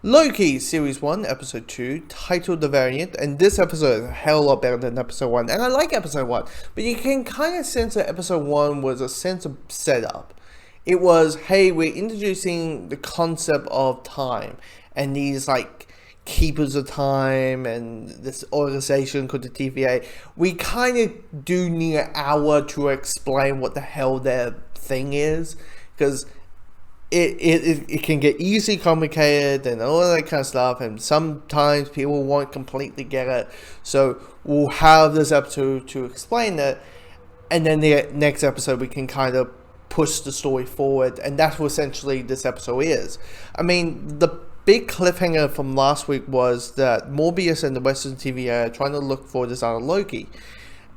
Loki Series 1, Episode 2, titled The Variant, and this episode is a hell of a lot better than Episode 1, and I like Episode 1, but you can kind of sense that Episode 1 was a sense of setup. It was, hey, we're introducing the concept of time, and these, keepers of time, and this organization called the TVA. We kind of do need an hour to explain what the hell their thing is, because it can get easily complicated and all that kind of stuff, and sometimes people won't completely get it. So we'll have this episode to explain it, and then the next episode we can kind of push the story forward, and that's what essentially this episode is. I mean, the big cliffhanger from last week was that Morbius and the Western TVA are trying to look for this other Loki.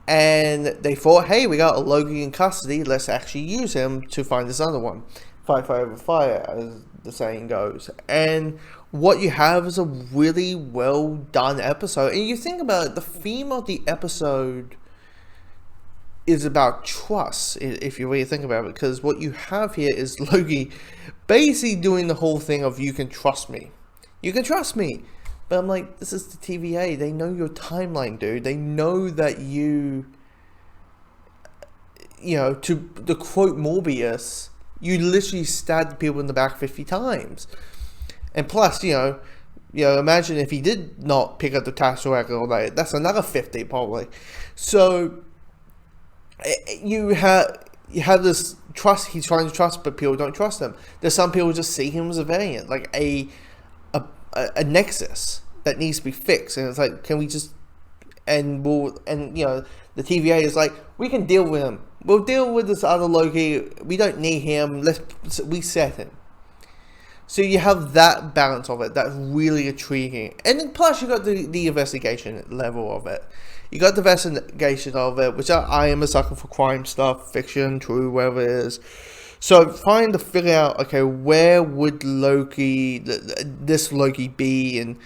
And they thought, hey, we got a Loki in custody, let's actually use him to find this other one. Fight fire with fire, as the saying goes. And what you have is a really well done episode. And you think about it, the theme of the episode is about trust, if you really think about it. Because what you have here is Loki basically doing the whole thing of, you can trust me. You can trust me. But I'm like, this is the TVA. They know your timeline, dude. They know that to quote Morbius, you literally stabbed people in the back 50 times. And plus, imagine if he did not pick up the Tesseract or that, that's another 50 probably. So you have this trust, he's trying to trust, but people don't trust him. There's some people just see him as a variant, like a nexus that needs to be fixed. And it's like, can we just, the TVA is like, we can deal with him. We'll deal with this other Loki. We don't need him. Let's reset him. So you have that balance of it. That's really intriguing. And then plus you got the investigation level of it. You got the investigation of it, which I am a sucker for crime stuff, fiction, true, whatever it is. So trying to figure out, okay, where would this Loki be, and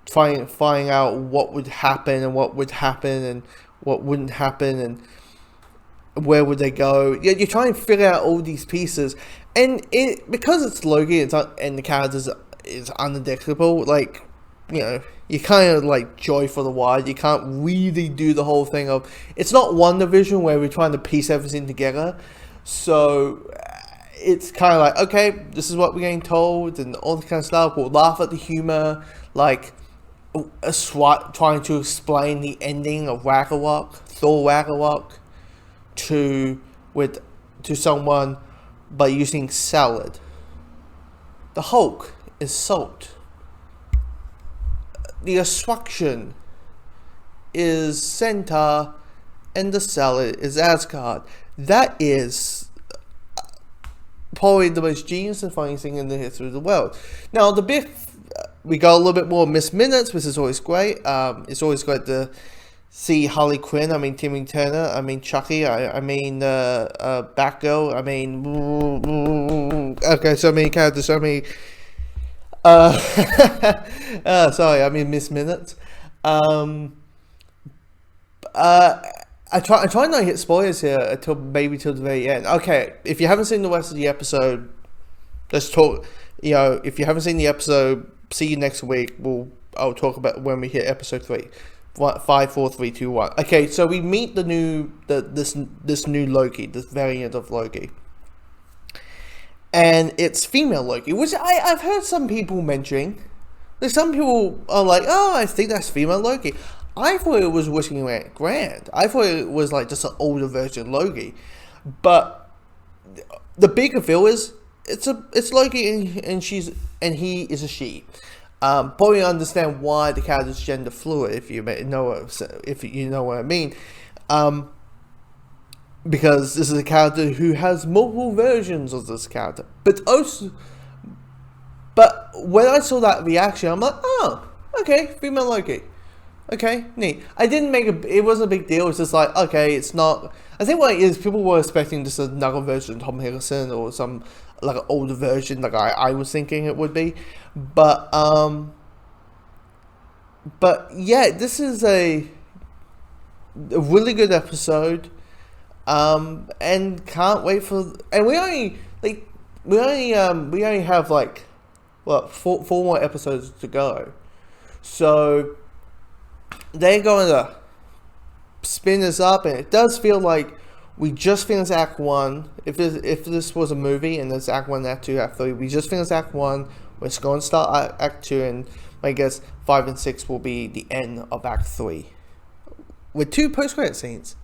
finding out what would happen and what would happen and what wouldn't happen, and where would they go. You're trying to figure out all these pieces, and because it's Loki, and the characters is unpredictable. You kind of like joy for the ride. You can't really do the whole thing of, it's not WandaVision where we're trying to piece everything together. So it's kind of like, okay, this is what we're getting told, and all this kind of stuff. We'll laugh at the humor, like a SWAT trying to explain the ending of Thor Ragnarok, to someone by using salad. The Hulk is salt. The destruction is Centaur, and the salad is Asgard. That is probably the most genius and funny thing in the history of the world. Now, we got a little bit more missed minutes, which is always great. It's always great to see Harley Quinn, Timmy Turner, Chucky, Batgirl, okay, so many characters, so many, missed minutes. I try not to hit spoilers here till the very end. Okay, if you haven't seen the rest of the episode, let's talk. If you haven't seen the episode, see you next week. I'll talk about when we hit episode 3. 5, 4, 3, 2, 1. Okay, so we meet this new Loki, this variant of Loki, and it's female Loki, which I've heard some people mentioning. Some people are like, oh, I think that's female Loki. I thought it was Wishing Grant. I thought it was like just an older version of Loki, but the big reveal is it's Loki, and he is a she. Probably understand why the character is gender fluid, if you know what I mean. Because this is a character who has multiple versions of this character. But when I saw that reaction, I'm like, oh, okay, female Loki. Okay, neat. It wasn't a big deal. It's just like, okay, it's not. I think what it is, people were expecting just another version of Tom Hiddleston, or some like an older version, like I was thinking it would be. But yeah, this is a really good episode, and can't wait for. And we only have like four more episodes to go. So they're going to spin this up, and it does feel like we just finished Act 1. If this was a movie and there's Act 1, Act 2, Act 3, we just finished Act 1. We're just going to start Act 2, and I guess 5 and 6 will be the end of Act 3. With 2 post-credit scenes.